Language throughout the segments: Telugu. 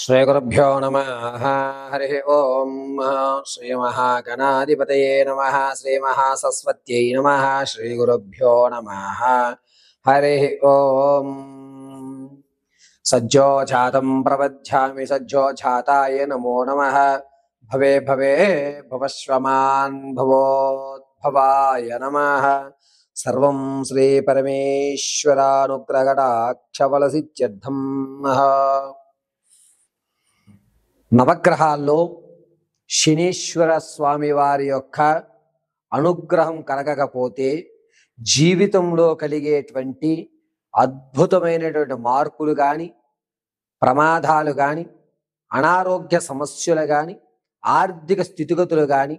శ్రీగురుభ్యో నమః. హరి ఓం. శ్రీ మహాగణాధిపతయే నమః. శ్రీ మహాసరస్వత్యై నమః. శ్రీగురుభ్యో నమః. హరి ఓం. సజ్జోజాతం ప్రపద్యామి సజ్జోజాతాయ నమో నమః. భవే భవే భవశ్వమాన్ భవోద్భవాయ నమః. సర్వం శ్రీ పరమేశ్వరానుగ్రహకటాక్షఫలసిద్ధ్యర్థం. నవగ్రహాల్లో శనీశ్వర స్వామి వారి యొక్క అనుగ్రహం కలగకపోతే జీవితంలో కలిగేటువంటి అద్భుతమైనటువంటి మార్పులు కానీ, ప్రమాదాలు కానీ, అనారోగ్య సమస్యలు కానీ, ఆర్థిక స్థితిగతులు కానీ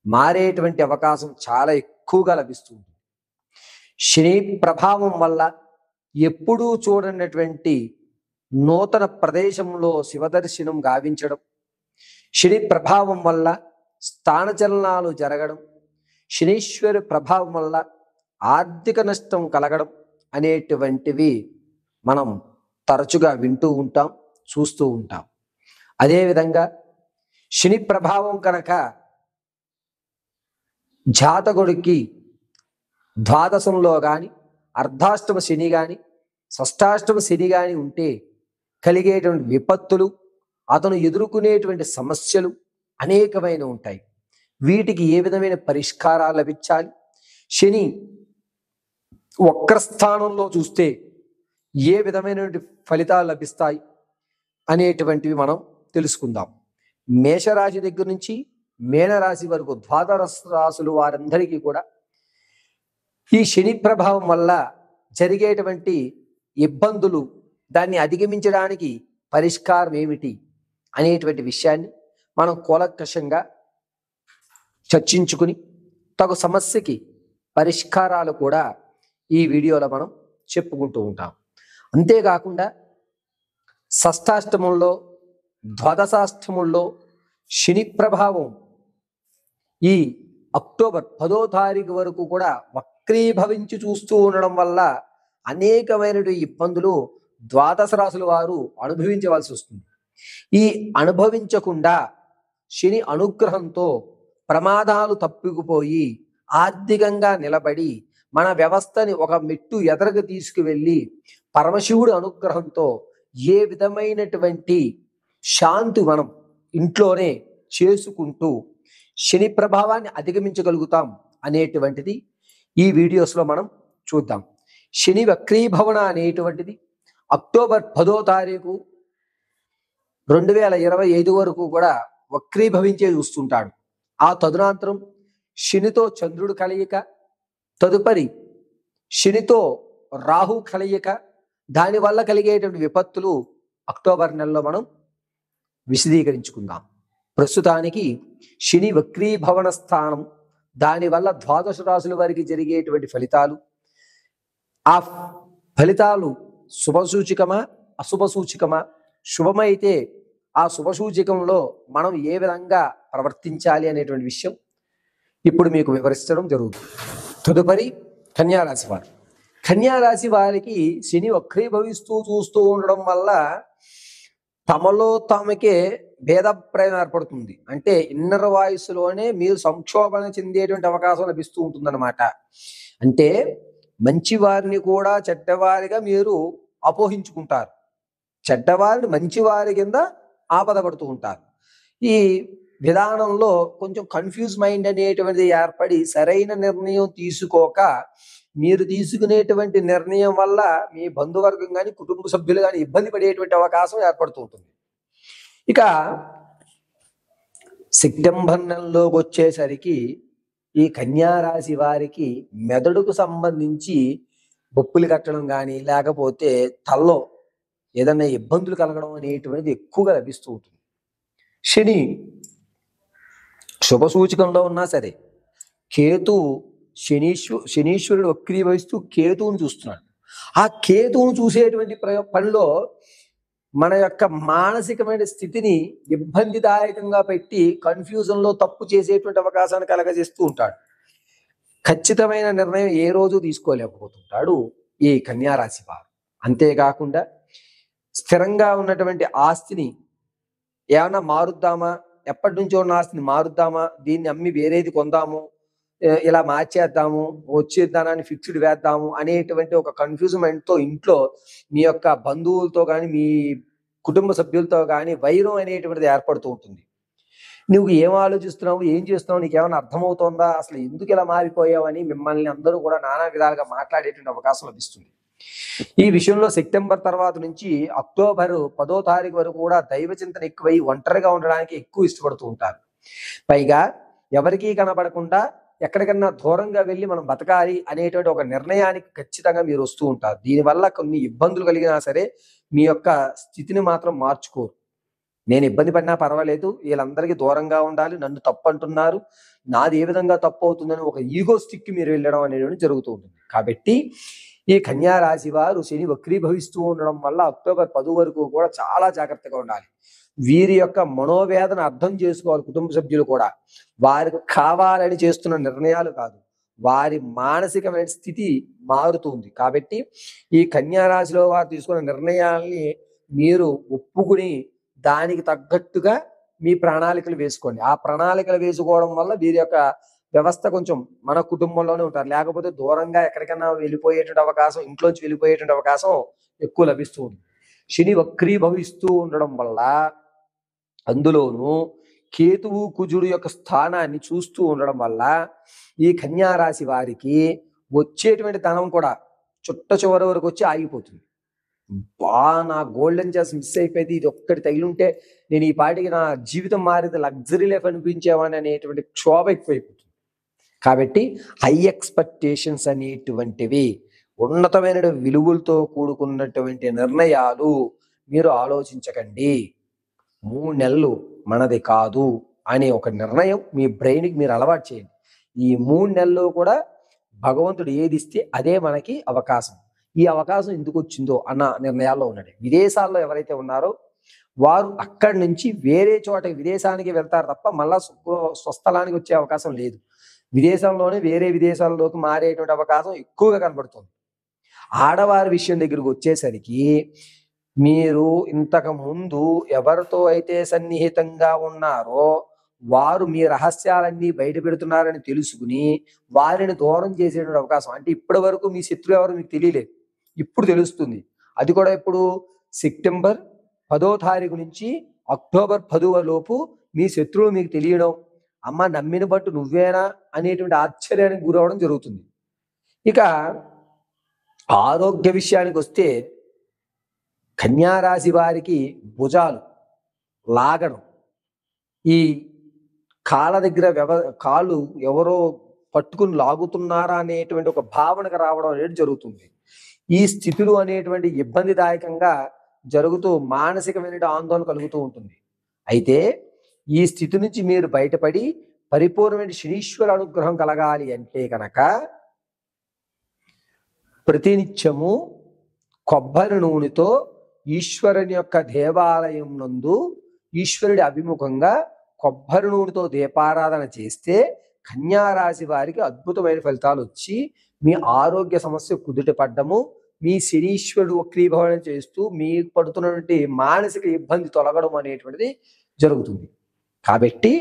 మారేటువంటి అవకాశం చాలా ఎక్కువగా లభిస్తుంది. శని ప్రభావం వల్ల ఎప్పుడూ చూడనటువంటి నూతన ప్రదేశంలో శివదర్శనం గావించడం, శని ప్రభావం వల్ల స్థానచలనాలు జరగడం, శనీశ్వరి ప్రభావం వల్ల ఆర్థిక నష్టం కలగడం అనేటువంటివి మనం తరచుగా వింటూ ఉంటాం, చూస్తూ ఉంటాం. అదేవిధంగా శని ప్రభావం కనుక జాతకుడికి ద్వాదశంలో కానీ, అర్ధాష్టమ శని కానీ, షష్టాష్టమ శని కానీ ఉంటే కలిగేటువంటి విపత్తులు, అతను ఎదుర్కొనేటువంటి సమస్యలు అనేకమైన ఉంటాయి. వీటికి ఏ విధమైన పరిష్కారాలు లభించాలి, శని వక్రస్థానంలో చూస్తే ఏ విధమైనటువంటి ఫలితాలు లభిస్తాయి అనేటువంటివి మనం తెలుసుకుందాం. మేషరాశి దగ్గర నుంచి మీనరాశి వరకు ద్వాదశ రాశులు వారందరికీ కూడా ఈ శని ప్రభావం వల్ల జరిగేటువంటి ఇబ్బందులు, దాన్ని అధిగమించడానికి పరిష్కారం ఏమిటి అనేటువంటి విషయాన్ని మనం కూలంకషంగా చర్చించుకుని తగు సమస్యకి పరిష్కారాలు కూడా ఈ వీడియోలో మనం చెప్పుకుంటూ ఉంటాం. అంతేకాకుండా షష్టాష్టమంలో, ద్వాదశాష్టమంలో శని ప్రభావం ఈ అక్టోబర్ 10వ తారీఖు వరకు కూడా వక్రీభవించి చూస్తూ ఉండడం వల్ల అనేకమైనటువంటి ఇబ్బందులు ద్వాదశ రాశుల వారు అనుభవించవలసి వస్తుంది. ఈ అనుభవించకుండా శని అనుగ్రహంతో ప్రమాదాలు తప్పిపోయి ఆర్థికంగా నిలబడి మన వ్యవస్థని ఒక మెట్టు ఎదరకు తీసుకువెళ్ళి పరమశివుడి అనుగ్రహంతో ఏ విధమైనటువంటి శాంతి మనం ఇంట్లోనే చేసుకుంటూ శని ప్రభావాన్ని అధిగమించగలుగుతాం అనేటువంటిది ఈ వీడియోస్లో మనం చూద్దాం. శని వక్రీభవన అనేటువంటిది అక్టోబర్ 10వ తారీఖు 2025 వరకు కూడా వక్రీభవించే చూస్తుంటాడు. ఆ తదునంతరం శనితో చంద్రుడు కలయిక, తదుపరి శనితో రాహు కలయిక, దానివల్ల కలిగేటువంటి విపత్తులు అక్టోబర్ నెలలో మనం విశదీకరించుకుందాం. ప్రస్తుతానికి శని వక్రీభవన స్థానం, దానివల్ల ద్వాదశ రాశుల వారికి జరిగేటువంటి ఫలితాలు, ఆ ఫలితాలు శుభసూచికమా అశుభసూచికమా, శుభమైతే ఆ శుభసూచికంలో మనం ఏ విధంగా ప్రవర్తించాలి అనేటువంటి విషయం ఇప్పుడు మీకు వివరించడం జరుగుతుంది. తదుపరి కన్యారాశి వారు. కన్యారాశి వారికి శని వక్రీభవిస్తూ చూస్తూ ఉండడం వల్ల తమలో తమకే భేదప్రాయం ఏర్పడుతుంది. అంటే ఇన్నర్ వాయిస్లోనే మీరు సంక్షోభణ చెందేటువంటి అవకాశం లభిస్తూ ఉంటుందన్నమాట. అంటే మంచివారిని కూడా చెడ్డవారిగా మీరు అపోహించుకుంటారు, చెడ్డవారిని మంచివారి కింద ఆపదపడుతూ ఉంటారు. ఈ విధానంలో కొంచెం కన్ఫ్యూజ్ మైండ్ అనేటువంటిది ఏర్పడి సరైన నిర్ణయం తీసుకోక మీరు తీసుకునేటువంటి నిర్ణయం వల్ల మీ బంధువర్గం కానీ, కుటుంబ సభ్యులు కానీ ఇబ్బంది పడేటువంటి అవకాశం ఏర్పడుతూ ఉంటుంది. ఇక సెప్టెంబర్ నెలలోకి వచ్చేసరికి ఈ కన్యారాశి వారికి మెదడుకు సంబంధించి బొప్పులు కట్టడం కానీ, లేకపోతే తల్లో ఏదైనా ఇబ్బందులు కలగడం అనేటువంటిది ఎక్కువగా లభిస్తూ ఉంటుంది. శని శుభసూచకంలో ఉన్నా సరే కేతు శనీశ్వరుడు వక్రీభవిస్తూ కేతువును చూస్తున్నాడు. ఆ కేతువును చూసేటువంటి పనిలో మన యొక్క మానసికమైన స్థితిని ఇబ్బందిదాయకంగా పెట్టి కన్ఫ్యూజన్లో తప్పు చేసేటువంటి అవకాశాన్ని కలగజేస్తూ ఉంటాడు. ఖచ్చితమైన నిర్ణయం ఏ రోజు తీసుకోలేకపోతుంటాడు ఈ కన్యారాశి వారు. అంతేకాకుండా స్థిరంగా ఉన్నటువంటి ఆస్తిని ఏమన్నా మారుద్దామా, ఎప్పటి నుంచో ఉన్న ఆస్తిని మారుద్దామా, దీన్ని అమ్మి వేరేది కొందాము, ఇలా మార్చేద్దాము, వచ్చే ధనాన్ని ఫిక్స్డ్ వేద్దాము అనేటువంటి ఒక కన్ఫ్యూజ్మెంట్ తో ఇంట్లో మీ యొక్క బంధువులతో కానీ మీ కుటుంబ సభ్యులతో కానీ వైరం అనేటువంటిది ఏర్పడుతూ ఉంటుంది. నువ్వు ఏం ఆలోచిస్తున్నావు, ఏం చేస్తున్నావు, నీకేమైనా అర్థమవుతోందా, అసలు ఎందుకు ఇలా మారిపోయావు అని మిమ్మల్ని అందరూ కూడా నానా విధాలుగా మాట్లాడేటువంటి అవకాశం లభిస్తుంది. ఈ విషయంలో సెప్టెంబర్ తర్వాత నుంచి అక్టోబర్ 10వ తారీఖు వరకు కూడా దైవ చింతన ఎక్కువై ఒంటరిగా ఉండడానికి ఎక్కువ ఇష్టపడుతూ ఉంటారు. పైగా ఎవరికీ కనబడకుండా ఎక్కడికన్నా దూరంగా వెళ్ళి మనం బతకాలి అనేటువంటి ఒక నిర్ణయానికి ఖచ్చితంగా మీరు వస్తూ ఉంటారు. దీనివల్ల కొన్ని ఇబ్బందులు కలిగినా సరే మీ యొక్క స్థితిని మాత్రం మార్చుకోరు. నేను ఇబ్బంది పడినా పర్వాలేదు, వీళ్ళందరికీ దూరంగా ఉండాలి, నన్ను తప్పు అంటున్నారు, నాది ఏ విధంగా తప్పు అవుతుందని ఒక ఈగోస్టిక్ మీరు వెళ్ళడం అనేది జరుగుతూ ఉంటుంది. కాబట్టి ఈ కన్యా రాశి వారు శని వక్రీభవిస్తూ ఉండడం వల్ల అక్టోబర్ 10 వరకు కూడా చాలా జాగ్రత్తగా ఉండాలి. వీరి యొక్క మనోవేదన అర్థం చేసుకోవాలి కుటుంబ సభ్యులు కూడా. వారికి కావాలని చేస్తున్న నిర్ణయాలు కాదు, వారి మానసికమైన స్థితి మారుతుంది. కాబట్టి ఈ కన్యా రాశిలో వారు తీసుకున్న నిర్ణయాల్ని మీరు ఒప్పుకుని దానికి తగ్గట్టుగా మీ ప్రణాళికలు వేసుకోండి. ఆ ప్రణాళికలు వేసుకోవడం వల్ల వీరి యొక్క వ్యవస్థ కొంచెం మన కుటుంబంలోనే ఉంటారు. లేకపోతే దూరంగా ఎక్కడికైనా వెళ్ళిపోయేటువంటి అవకాశం, ఇంట్లోంచి వెళ్ళిపోయేటువంటి అవకాశం ఎక్కువ లభిస్తూ ఉంది. శని వక్రీభవిస్తూ ఉండడం వల్ల, అందులోనూ కేతువు కుజుడు యొక్క స్థానాన్ని చూస్తూ ఉండడం వల్ల ఈ కన్యా రాశి వారికి వచ్చేటువంటి ధనం కూడా చుట్ట చివరి వరకు వచ్చి ఆగిపోతుంది. నా గోల్డెన్ ఛాన్స్ మిస్ అయిపోయింది, ఇది ఒక్కటి తగిలింటే నేను ఈ పాటికి నా జీవితం మారింది, లగ్జరీ లైఫ్ అనిపించేవాని అనేటువంటి క్షోభ ఎక్కువైపోతుంది. కాబట్టి హై ఎక్స్పెక్టేషన్స్ అనేటువంటివి, ఉన్నతమైన విలువలతో కూడుకున్నటువంటి నిర్ణయాలు మీరు ఆలోచించకండి. 3 నెలలు మనది కాదు అనే ఒక నిర్ణయం మీ బ్రెయిన్కి మీరు అలవాటు చేయండి. ఈ 3 నెలలు కూడా భగవంతుడు ఏది ఇస్తే అదే మనకి అవకాశం. ఈ అవకాశం ఎందుకు వచ్చిందో అన్న నిర్ణయాల్లో ఉన్నాడు. విదేశాల్లో ఎవరైతే ఉన్నారో వారు అక్కడి నుంచి వేరే చోట విదేశానికి వెళ్తారు తప్ప మళ్ళా స్వస్థలానికి వచ్చే అవకాశం లేదు. విదేశంలోనే వేరే విదేశాల్లోకి మారేటువంటి అవకాశం ఎక్కువగా కనబడుతుంది. ఆడవారి విషయం దగ్గరకు వచ్చేసరికి మీరు ఇంతకు ముందు ఎవరితో అయితే సన్నిహితంగా ఉన్నారో వారు మీ రహస్యాలన్నీ బయట పెడుతున్నారని తెలుసుకుని వారిని దూరం చేసేటువంటి అవకాశం. అంటే ఇప్పటి వరకు మీ శత్రువు ఎవరు మీకు తెలియలేదు, ఇప్పుడు తెలుస్తుంది. అది కూడా ఇప్పుడు సెప్టెంబర్ 10వ తారీఖు నుంచి అక్టోబర్ 10 లోపు మీ శత్రువులు మీకు తెలియడం, అమ్మ నమ్మిన బట్టు నువ్వేనా అనేటువంటి ఆశ్చర్యానికి గురవడం జరుగుతుంది. ఇక ఆరోగ్య విషయానికి వస్తే కన్యా రాశి వారికి భుజాలు లాగడం, ఈ కాళ్ళ దగ్గర కాళ్ళు ఎవరో పట్టుకుని లాగుతున్నారా అనేటువంటి ఒక భావనకు రావడం అనేది జరుగుతుంది. ఈ స్థితులు అనేటువంటి ఇబ్బందిదాయకంగా జరుగుతూ మానసికమైన ఆందోళన కలుగుతూ ఉంటుంది. అయితే ఈ స్థితి నుంచి మీరు బయటపడి పరిపూర్ణమైన శనీశ్వర అనుగ్రహం కలగాలి అంటే కనుక ప్రతినిత్యము కొబ్బరి నూనెతో ఈశ్వరుని యొక్క దేవాలయం నందు ఈశ్వరుడి అభిముఖంగా కొబ్బరి నూనెతో దీపారాధన చేస్తే కన్యా రాశి వారికి అద్భుతమైన ఫలితాలు వచ్చి మీ ఆరోగ్య సమస్య కుదుట పడ్డము, మీ శనీశ్వరుడు వక్రీభవనం చేస్తూ మీకు పడుతున్నటువంటి మానసిక ఇబ్బంది తొలగడం అనేటువంటిది జరుగుతుంది. కాబట్టి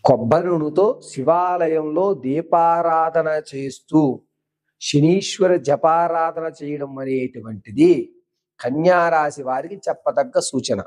కొబ్బరి నూనెతో శివాలయంలో దీపారాధన చేస్తూ శనీశ్వర జపారాధన చేయడం అనేటువంటిది కన్యా రాశి వారికి చెప్పదగ్గ సూచన.